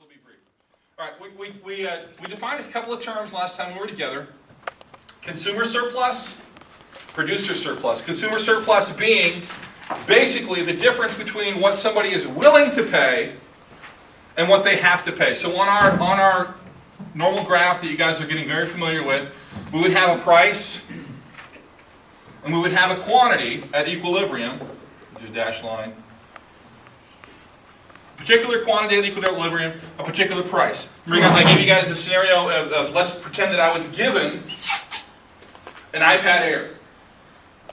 will be brief. All right, we defined a couple of terms last time we were together. Consumer surplus, producer surplus. Consumer surplus being basically the difference between what somebody is willing to pay and what they have to pay. So on our normal graph that you guys are getting very familiar with, we would have a price and we would have a quantity at equilibrium. Do a dashed line. Particular quantity at equilibrium, a particular price. Remember, I gave you guys a scenario of let's pretend that I was given an iPad Air.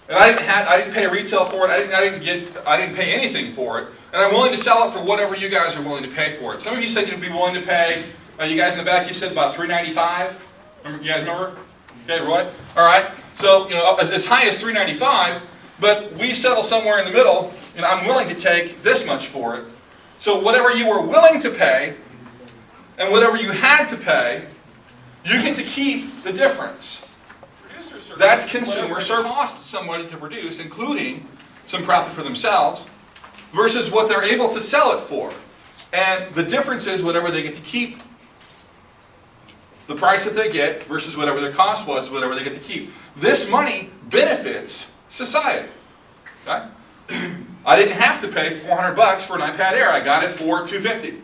And I didn't pay retail for it. I didn't pay anything for it. And I'm willing to sell it for whatever you guys are willing to pay for it. Some of you said you'd be willing to pay. You guys in the back, you said about $3.95. Remember, you guys remember? Okay, Roy. All right. So as high as $3.95, but we settle somewhere in the middle. And I'm willing to take this much for it. So whatever you were willing to pay, and whatever you had to pay, you get to keep the difference. That's consumer surplus. Cost somebody to produce, including some profit for themselves, versus what they're able to sell it for. And the difference is whatever they get to keep. The price that they get versus whatever their cost was, whatever they get to keep. This money benefits society. Okay? I didn't have to pay $400 for an iPad Air. I got it for $250.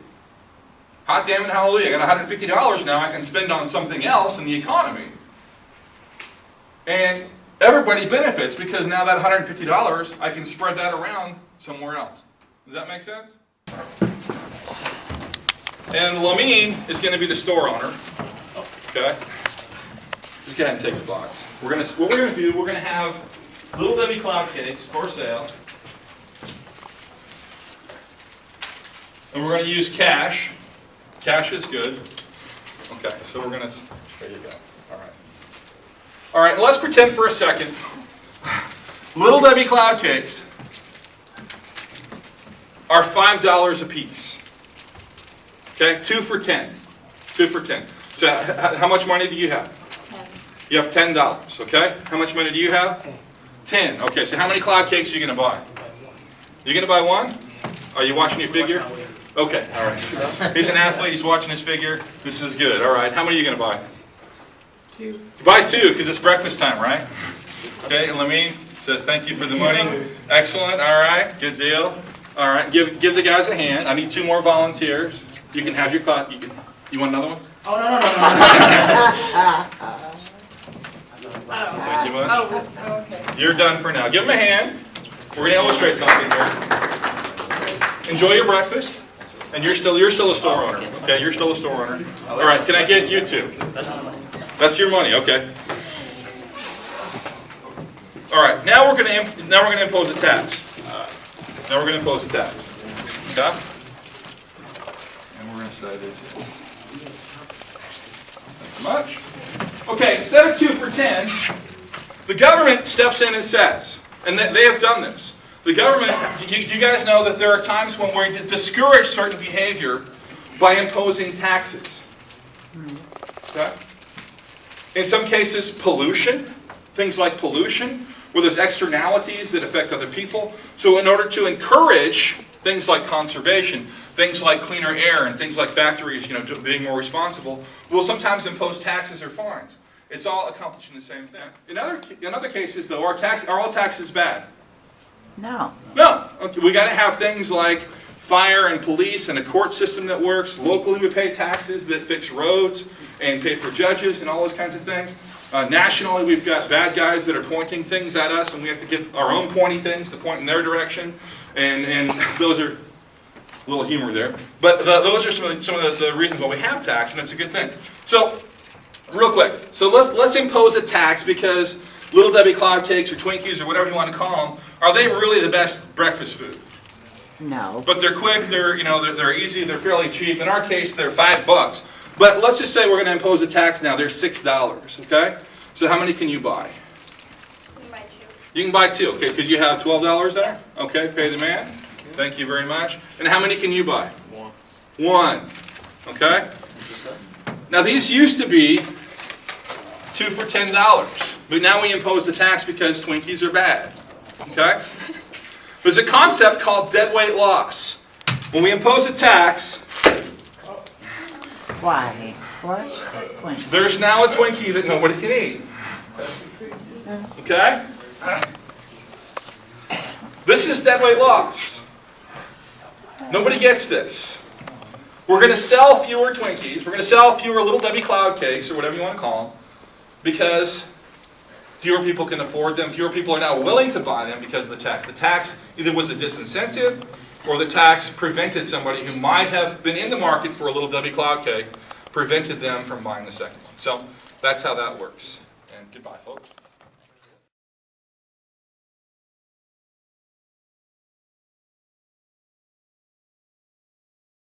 Hot damn it, hallelujah. I got $150 now I can spend on something else in the economy. And everybody benefits because now that $150, I can spread that around somewhere else. Does that make sense? And Lamine is going to be the store owner. Okay? Just go ahead and take the box. What we're going to do, we're going to have Little Debbie Cloud Cakes for sale. And we're going to use cash. Cash is good. Okay, so we're going to, there you go. All right. All right, let's pretend for a second. Little Debbie Cloud Cakes are $5 a piece. Okay, 2 for 10. 2 for 10. So how much money do you have? 10. You have $10, okay? How much money do you have? 10. 10. Okay, so how many cloud cakes are you going to buy? You're going to buy one? Are you watching your figure? Okay, all right. He's an athlete, he's watching his figure. This is good, all right. How many are you going to buy? 2. You buy 2 because it's breakfast time, right? Okay, and Lamine says thank you for the money. Excellent, all right, good deal. All right, give the guys a hand. I need 2 more volunteers. You can have your clock. You want another one? Oh, no. Thank you much. Oh, okay. You're done for now. Give them a hand. We're going to illustrate something here. Enjoy your breakfast. And you're still a store owner. Okay, you're still a store owner. All right, can I get you 2? That's your money. Okay. All right. Now we're going to impose a tax. Now we're going to impose a tax. Okay. And we're going to say this. Much. Okay, instead of 2 for 10, the government steps in and says, and they have done this. The government, you guys know that there are times when we discourage certain behavior by imposing taxes. Okay? In some cases, pollution, things like pollution, where there's externalities that affect other people. So in order to encourage things like conservation, things like cleaner air, and things like factories, being more responsible, we'll sometimes impose taxes or fines. It's all accomplishing the same thing. In other cases, though, are all taxes bad? No. No. Okay, we got to have things like fire and police and a court system that works. Locally, we pay taxes that fix roads and pay for judges and all those kinds of things. Nationally, we've got bad guys that are pointing things at us, and we have to get our own pointy things to point in their direction. And those are a little humor there. But those are some of the reasons why we have tax, and it's a good thing. So, real quick. So let's impose a tax because Little Debbie Cloud Cakes or Twinkies or whatever you want to call them, are they really the best breakfast food? No. But they're quick, they're easy, they're fairly cheap. In our case, they're $5. But let's just say we're going to impose a tax now. They're $6, okay? So how many can you buy? You can buy 2. You can buy 2, okay, because you have $12 there? Okay, pay the man. Thank you very much. And how many can you buy? 1. Okay? Now these used to be 2 for $10, but now we impose the tax because Twinkies are bad. Okay? There's a concept called deadweight loss. When we impose a tax, Why? Squash the Twinkie. There's now a Twinkie that nobody can eat. Okay? This is deadweight loss. Nobody gets this. We're going to sell fewer Twinkies. We're going to sell fewer Little Debbie Cloud Cakes, or whatever you want to call them, because fewer people can afford them. Fewer people are now willing to buy them because of the tax. The tax either was a disincentive, or the tax prevented somebody who might have been in the market for a Little Debbie Cloud Cake, prevented them from buying the second one. So that's how that works. And goodbye, folks.